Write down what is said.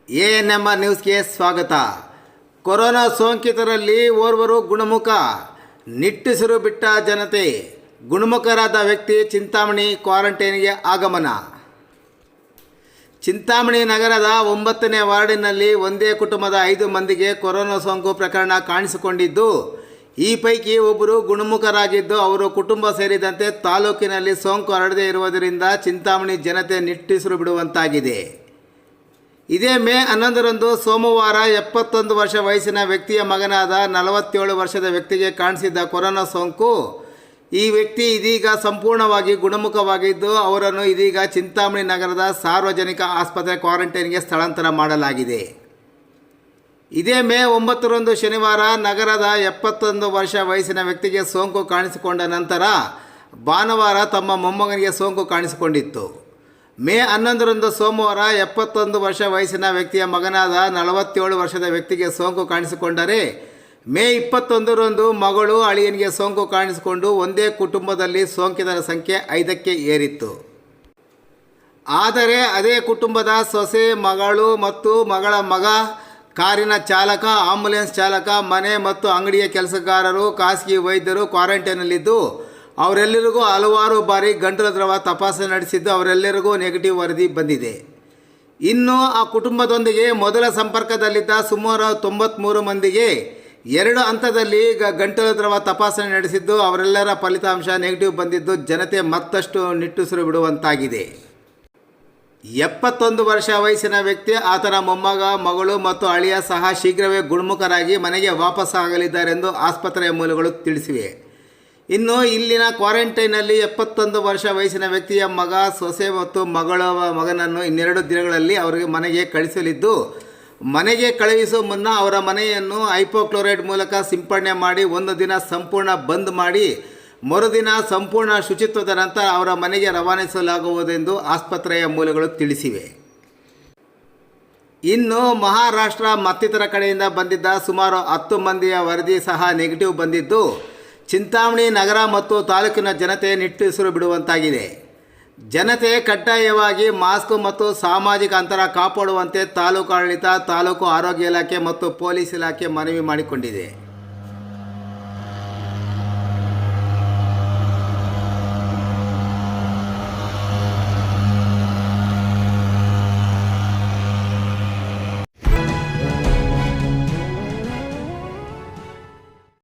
ANMR ನ್ಯೂಸ್ಗೆ ಸ್ವಾಗತ. Corona ಸೋಂಕಿತರಲ್ಲಿ ಓರ್ವರು ಗುಣಮುಖ, ನಿಟ್ಟುಸಿರು ಬಿಟ್ಟ ಜನತೆ. ಗುಣಮುಖರಾದ ವ್ಯಕ್ತಿ ಚಿಂತಾಮಣಿ ಕ್ವಾರಂಟೈನ್ಗೆ ಆಗಮನ. ಚಿಂತಾಮಣಿ ನಗರದ 9ನೇ ವಾರ್ಡಿನಲ್ಲಿ ಒಂದೇ ಕುಟುಂಬದ 5 ಮಂದಿಗೆ ಕೊರೋನಾ ಸೋಂಕು ಪ್ರಕರಣ ಕಾಣಿಸಿಕೊಂಡಿದ್ದು, ಈ ಪೈಕಿ ಒಬ್ಬರು ಗುಣಮುಖರಾಗಿದ್ದು, ಅವರು ಕುಟುಂಬ ಸೇರಿದಂತೆ ತಾಲೂಕಿನಲ್ಲಿ ಸೋಂಕು ಹರಡದೇ ಇರುವುದರಿಂದ ಚಿಂತಾಮಣಿ ಜನತೆ ನಿಟ್ಟುಸಿರು ಬಿಡುವಂತಾಗಿದೆ. ಇದೇ ಮೇ 11ರಂದು ಸೋಮವಾರ 71 ವರ್ಷ ವಯಸ್ಸಿನ ವ್ಯಕ್ತಿಯ ಮಗನಾದ 47 ವರ್ಷದ ವ್ಯಕ್ತಿಗೆ ಕಾಣಿಸಿದ್ದ ಕೊರೋನಾ ಸೋಂಕು, ಈ ವ್ಯಕ್ತಿ ಇದೀಗ ಸಂಪೂರ್ಣವಾಗಿ ಗುಣಮುಖವಾಗಿದ್ದು, ಅವರನ್ನು ಇದೀಗ ಚಿಂತಾಮಣಿ ನಗರದ ಸಾರ್ವಜನಿಕ ಆಸ್ಪತ್ರೆ ಕ್ವಾರಂಟೈನ್ಗೆ ಸ್ಥಳಾಂತರ ಮಾಡಲಾಗಿದೆ. ಇದೇ ಮೇ 9ರಂದು ಶನಿವಾರ ನಗರದ 71 ವರ್ಷ ವಯಸ್ಸಿನ ವ್ಯಕ್ತಿಗೆ ಸೋಂಕು ಕಾಣಿಸಿಕೊಂಡ ನಂತರ ಭಾನುವಾರ ತಮ್ಮ ಮೊಮ್ಮಗನಿಗೆ ಸೋಂಕು ಕಾಣಿಸಿಕೊಂಡಿತ್ತು. ಮೇ 11ರಂದು ಸೋಮವಾರ 71 ವರ್ಷ ವಯಸ್ಸಿನ ವ್ಯಕ್ತಿಯ ಮಗನಾದ 47 ವರ್ಷದ ವ್ಯಕ್ತಿಗೆ ಸೋಂಕು ಕಾಣಿಸಿಕೊಂಡರೆ, ಮೇ 21ರಂದು ಮಗಳು ಅಳಿಯನಿಗೆ ಸೋಂಕು ಕಾಣಿಸಿಕೊಂಡು ಒಂದೇ ಕುಟುಂಬದಲ್ಲಿ ಸೋಂಕಿತರ ಸಂಖ್ಯೆ 5ಕ್ಕೆ ಏರಿತ್ತು. ಆದರೆ ಅದೇ ಕುಟುಂಬದ ಸೊಸೆ, ಮಗಳು ಮತ್ತು ಮಗಳ ಮಗ, ಕಾರಿನ ಚಾಲಕ, ಆಂಬ್ಯುಲೆನ್ಸ್ ಚಾಲಕ, ಮನೆ ಮತ್ತು ಅಂಗಡಿಯ ಕೆಲಸಗಾರರು, ಖಾಸಗಿ ವೈದ್ಯರು ಕ್ವಾರಂಟೈನಲ್ಲಿದ್ದು, ಅವರೆಲ್ಲರಿಗೂ ಹಲವಾರು ಬಾರಿ ಗಂಟಲು ದ್ರವ ತಪಾಸಣೆ ನಡೆಸಿದ್ದು ಅವರೆಲ್ಲರಿಗೂ ನೆಗೆಟಿವ್ ವರದಿ ಬಂದಿದೆ. ಇನ್ನು ಆ ಕುಟುಂಬದೊಂದಿಗೆ ಮೊದಲ ಸಂಪರ್ಕದಲ್ಲಿದ್ದ ಸುಮಾರು 93 ಮಂದಿಗೆ 2 ಹಂತದಲ್ಲಿ ಗಂಟಲು ದ್ರವ ತಪಾಸಣೆ ನಡೆಸಿದ್ದು ಅವರೆಲ್ಲರ ಫಲಿತಾಂಶ ನೆಗೆಟಿವ್ ಬಂದಿದ್ದು ಜನತೆ ಮತ್ತಷ್ಟು ನಿಟ್ಟುಸಿರು ಬಿಡುವಂತಾಗಿದೆ. 71 ವರ್ಷ ವಯಸ್ಸಿನ ವ್ಯಕ್ತಿ, ಆತನ ಮೊಮ್ಮಗ, ಮಗಳು ಮತ್ತು ಅಳಿಯ ಸಹ ಶೀಘ್ರವೇ ಗುಣಮುಖರಾಗಿ ಮನೆಗೆ ವಾಪಸ್ಸಾಗಲಿದ್ದಾರೆಂದು ಆಸ್ಪತ್ರೆಯ ಮೂಲಗಳು ತಿಳಿಸಿವೆ. ಇನ್ನು ಇಲ್ಲಿನ ಕ್ವಾರಂಟೈನಲ್ಲಿ 71 ವರ್ಷ ವಯಸ್ಸಿನ ವ್ಯಕ್ತಿಯ ಮಗ, ಸೊಸೆ ಮತ್ತು ಮಗನನ್ನು ಇನ್ನೆರಡು ದಿನಗಳಲ್ಲಿ ಅವರಿಗೆ ಮನೆಗೆ ಕಳಿಸಲಿದ್ದು, ಮನೆಗೆ ಕಳುಹಿಸುವ ಮುನ್ನ ಅವರ ಮನೆಯನ್ನು ಹೈಪೋಕ್ಲೋರೈಡ್ ಮೂಲಕ ಸಿಂಪಡಣೆ ಮಾಡಿ 1 ದಿನ ಸಂಪೂರ್ಣ ಬಂದ್ ಮಾಡಿ ಮರುದಿನ ಸಂಪೂರ್ಣ ಶುಚಿತ್ವದ ನಂತರ ಅವರ ಮನೆಗೆ ರವಾನಿಸಲಾಗುವುದೆಂದು ಆಸ್ಪತ್ರೆಯ ಮೂಲಗಳು ತಿಳಿಸಿವೆ. ಇನ್ನು ಮಹಾರಾಷ್ಟ್ರ ಮತ್ತಿತರ ಕಡೆಯಿಂದ ಬಂದಿದ್ದ ಸುಮಾರು 10 ಮಂದಿಯ ವರದಿ ಸಹ ನೆಗೆಟಿವ್ ಬಂದಿದ್ದು, ಚಿಂತಾಮಣಿ ನಗರ ಮತ್ತು ತಾಲೂಕಿನ ಜನತೆ ನಿಟ್ಟುಸಿರು ಬಿಡುವಂತಾಗಿದೆ. ಜನತೆ ಕಡ್ಡಾಯವಾಗಿ ಮಾಸ್ಕ್ ಮತ್ತು ಸಾಮಾಜಿಕ ಅಂತರ ಕಾಪಾಡುವಂತೆ ತಾಲೂಕು ಆಡಳಿತ, ತಾಲೂಕು ಆರೋಗ್ಯ ಇಲಾಖೆ ಮತ್ತು ಪೊಲೀಸ್ ಇಲಾಖೆ ಮನವಿ ಮಾಡಿಕೊಂಡಿದೆ.